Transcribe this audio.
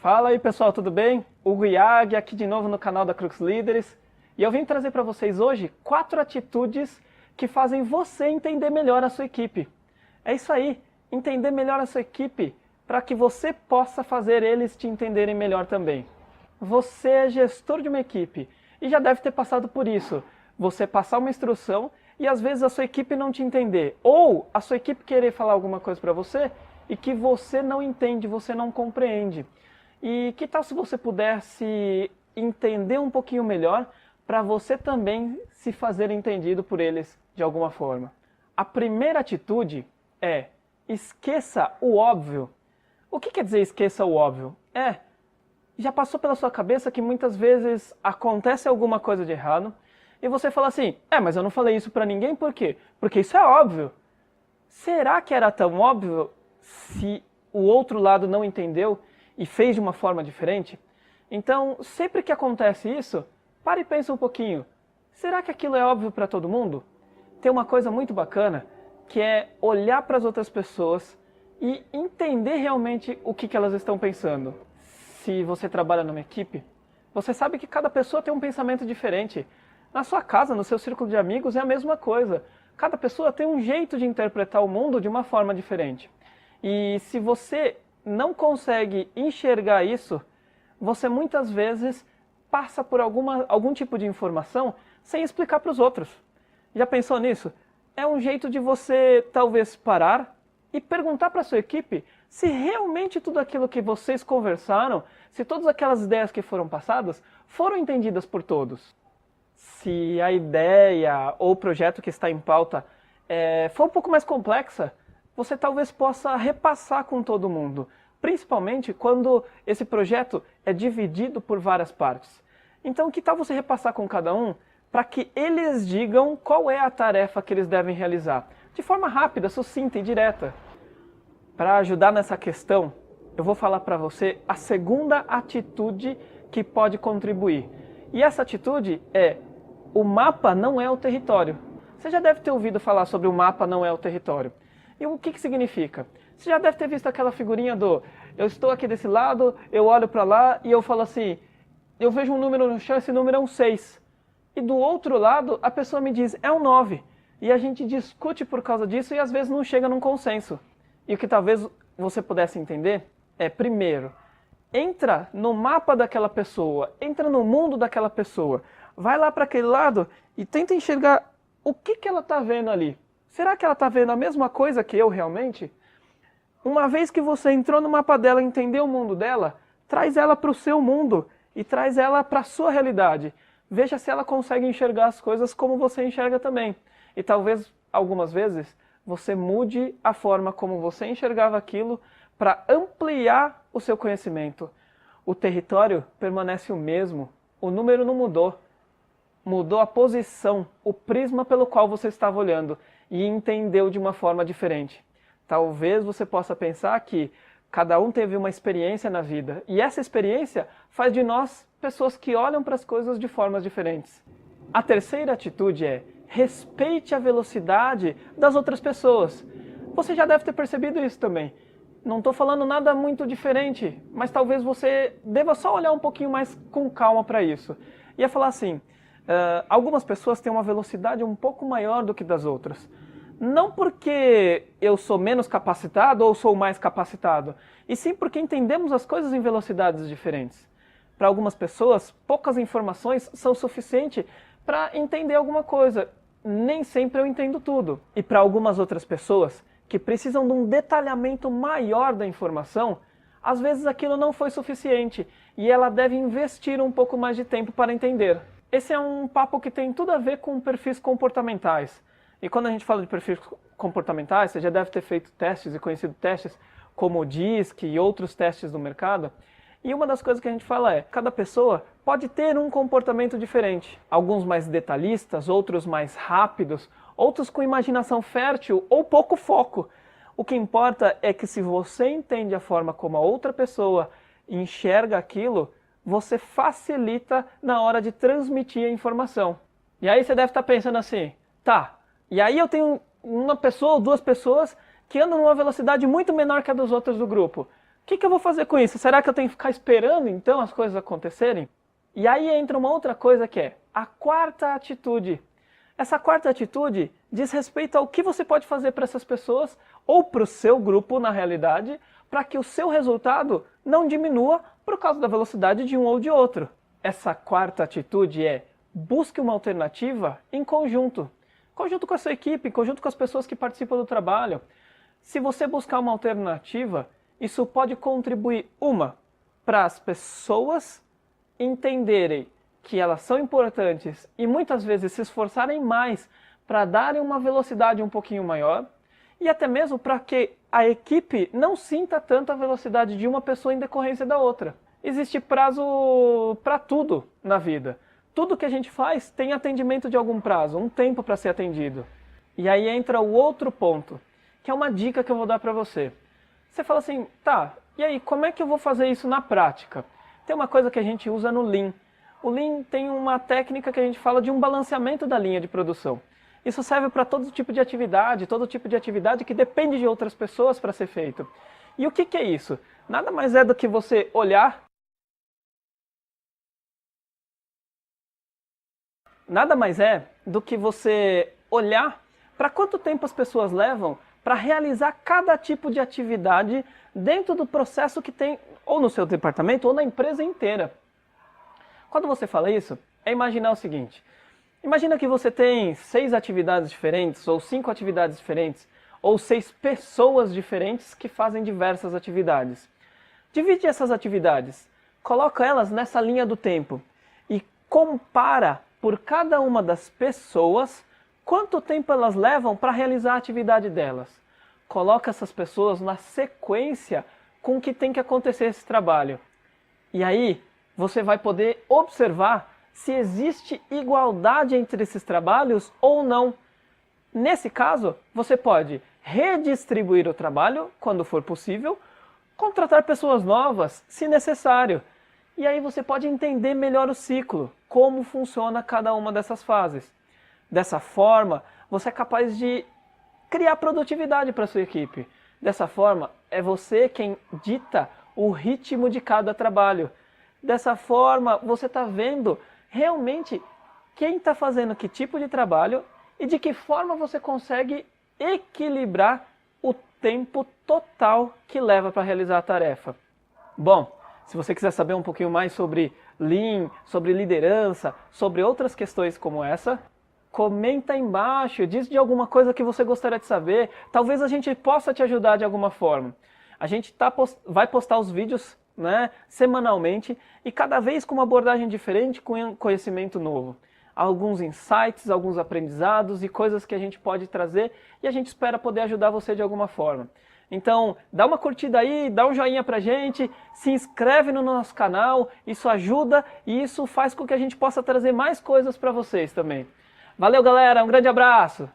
Fala aí pessoal, tudo bem? Hugo Yagi aqui de novo no canal da Crux Líderes e eu vim trazer para vocês hoje 4 atitudes que fazem você entender melhor a sua equipe. É isso aí, entender melhor a sua equipe para que você possa fazer eles te entenderem melhor também. Você é gestor de uma equipe e já deve ter passado por isso. Você passar uma instrução e às vezes a sua equipe não te entender, ou a sua equipe querer falar alguma coisa para você e que você não entende, você não compreende. E que tal se você pudesse entender um pouquinho melhor para você também se fazer entendido por eles de alguma forma? A primeira atitude é esqueça o óbvio. O que quer dizer esqueça o óbvio? Já passou pela sua cabeça que muitas vezes acontece alguma coisa de errado e você fala assim, mas eu não falei isso para ninguém, por quê? Porque isso é óbvio. Será que era tão óbvio se o outro lado não entendeu e fez de uma forma diferente? Então, sempre que acontece isso, pare e pense um pouquinho. Será que aquilo é óbvio para todo mundo? Tem uma coisa muito bacana, que é olhar para as outras pessoas e entender realmente o que elas estão pensando. Se você trabalha numa equipe, você sabe que cada pessoa tem um pensamento diferente. Na sua casa, no seu círculo de amigos, é a mesma coisa. Cada pessoa tem um jeito de interpretar o mundo de uma forma diferente. E se você não consegue enxergar isso, você muitas vezes passa por algum tipo de informação sem explicar para os outros. Já pensou nisso? É um jeito de você talvez parar e perguntar para a sua equipe se realmente tudo aquilo que vocês conversaram, se todas aquelas ideias que foram passadas, foram entendidas por todos. Se a ideia ou o projeto que está em pauta for um pouco mais complexa, você talvez possa repassar com todo mundo, principalmente quando esse projeto é dividido por várias partes. Então, que tal você repassar com cada um para que eles digam qual é a tarefa que eles devem realizar, de forma rápida, sucinta e direta? Para ajudar nessa questão, eu vou falar para você a segunda atitude que pode contribuir. E essa atitude é: o mapa não é o território. Você já deve ter ouvido falar sobre o mapa não é o território. E o que significa? Você já deve ter visto aquela figurinha do eu estou aqui desse lado, eu olho para lá e eu falo assim, eu vejo um número no chão, esse número é um 6. E do outro lado, a pessoa me diz, é um 9. E a gente discute por causa disso e às vezes não chega num consenso. E o que talvez você pudesse entender é, primeiro, entra no mapa daquela pessoa, entra no mundo daquela pessoa, vai lá para aquele lado e tenta enxergar o que ela está vendo ali. Será que ela está vendo a mesma coisa que eu realmente? Uma vez que você entrou no mapa dela e entendeu o mundo dela, traz ela para o seu mundo e traz ela para a sua realidade. Veja se ela consegue enxergar as coisas como você enxerga também. E talvez, algumas vezes, você mude a forma como você enxergava aquilo para ampliar o seu conhecimento. O território permanece o mesmo, o número não mudou. Mudou a posição, o prisma pelo qual você estava olhando e entendeu de uma forma diferente. Talvez você possa pensar que cada um teve uma experiência na vida e essa experiência faz de nós pessoas que olham para as coisas de formas diferentes. A terceira atitude é: respeite a velocidade das outras pessoas. Você já deve ter percebido isso também. Não estou falando nada muito diferente, mas talvez você deva só olhar um pouquinho mais com calma para isso. E é falar assim, algumas pessoas têm uma velocidade um pouco maior do que das outras. Não porque eu sou menos capacitado ou sou mais capacitado, e sim porque entendemos as coisas em velocidades diferentes. Para algumas pessoas, poucas informações são suficientes para entender alguma coisa. Nem sempre eu entendo tudo. E para algumas outras pessoas, que precisam de um detalhamento maior da informação, às vezes aquilo não foi suficiente e ela deve investir um pouco mais de tempo para entender. Esse é um papo que tem tudo a ver com perfis comportamentais. E quando a gente fala de perfis comportamentais, você já deve ter feito testes e conhecido testes como o DISC e outros testes do mercado. E uma das coisas que a gente fala é, cada pessoa pode ter um comportamento diferente. Alguns mais detalhistas, outros mais rápidos, outros com imaginação fértil ou pouco foco. O que importa é que se você entende a forma como a outra pessoa enxerga aquilo, você facilita na hora de transmitir a informação. E aí você deve estar pensando assim, tá, e aí eu tenho uma pessoa ou duas pessoas que andam numa velocidade muito menor que a dos outros do grupo. que eu vou fazer com isso? Será que eu tenho que ficar esperando então as coisas acontecerem? E aí entra uma outra coisa que é a quarta atitude. Essa quarta atitude diz respeito ao que você pode fazer para essas pessoas ou para o seu grupo, na realidade, para que o seu resultado não diminua por causa da velocidade de um ou de outro. Essa quarta atitude é: busque uma alternativa em conjunto. Conjunto com a sua equipe, conjunto com as pessoas que participam do trabalho. Se você buscar uma alternativa, isso pode contribuir, para as pessoas entenderem que elas são importantes e muitas vezes se esforçarem mais para darem uma velocidade um pouquinho maior, e até mesmo para que a equipe não sinta tanta velocidade de uma pessoa em decorrência da outra. Existe prazo para tudo na vida. Tudo que a gente faz tem atendimento de algum prazo, um tempo para ser atendido. E aí entra o outro ponto, que é uma dica que eu vou dar para você. Você fala assim, tá, e aí, como é que eu vou fazer isso na prática? Tem uma coisa que a gente usa no Lean. O Lean tem uma técnica que a gente fala de um balanceamento da linha de produção. Isso serve para todo tipo de atividade que depende de outras pessoas para ser feito. E o que é isso? Nada mais é do que você olhar para quanto tempo as pessoas levam para realizar cada tipo de atividade dentro do processo que tem, ou no seu departamento, ou na empresa inteira. Quando você fala isso, é imaginar o seguinte: imagina que você tem 6 atividades diferentes, ou 5 atividades diferentes, ou 6 pessoas diferentes que fazem diversas atividades. Divide essas atividades, coloca elas nessa linha do tempo e compara por cada uma das pessoas quanto tempo elas levam para realizar a atividade delas. Coloca essas pessoas na sequência com que tem que acontecer esse trabalho. E aí você vai poder observar se existe igualdade entre esses trabalhos ou não. Nesse caso, você pode redistribuir o trabalho quando for possível, contratar pessoas novas se necessário. E aí você pode entender melhor o ciclo, como funciona cada uma dessas fases. Dessa forma, você é capaz de criar produtividade para a sua equipe. Dessa forma, é você quem dita o ritmo de cada trabalho. Dessa forma, você está vendo realmente quem está fazendo que tipo de trabalho e de que forma você consegue equilibrar o tempo total que leva para realizar a tarefa. Bom, se você quiser saber um pouquinho mais sobre Lean, sobre liderança, sobre outras questões como essa, comenta aí embaixo, diz de alguma coisa que você gostaria de saber. Talvez a gente possa te ajudar de alguma forma. A gente vai postar os vídeos, né, semanalmente e cada vez com uma abordagem diferente, com conhecimento novo. Alguns insights, alguns aprendizados e coisas que a gente pode trazer e a gente espera poder ajudar você de alguma forma. Então, dá uma curtida aí, dá um joinha pra gente, se inscreve no nosso canal, isso ajuda e isso faz com que a gente possa trazer mais coisas para vocês também. Valeu, galera, um grande abraço!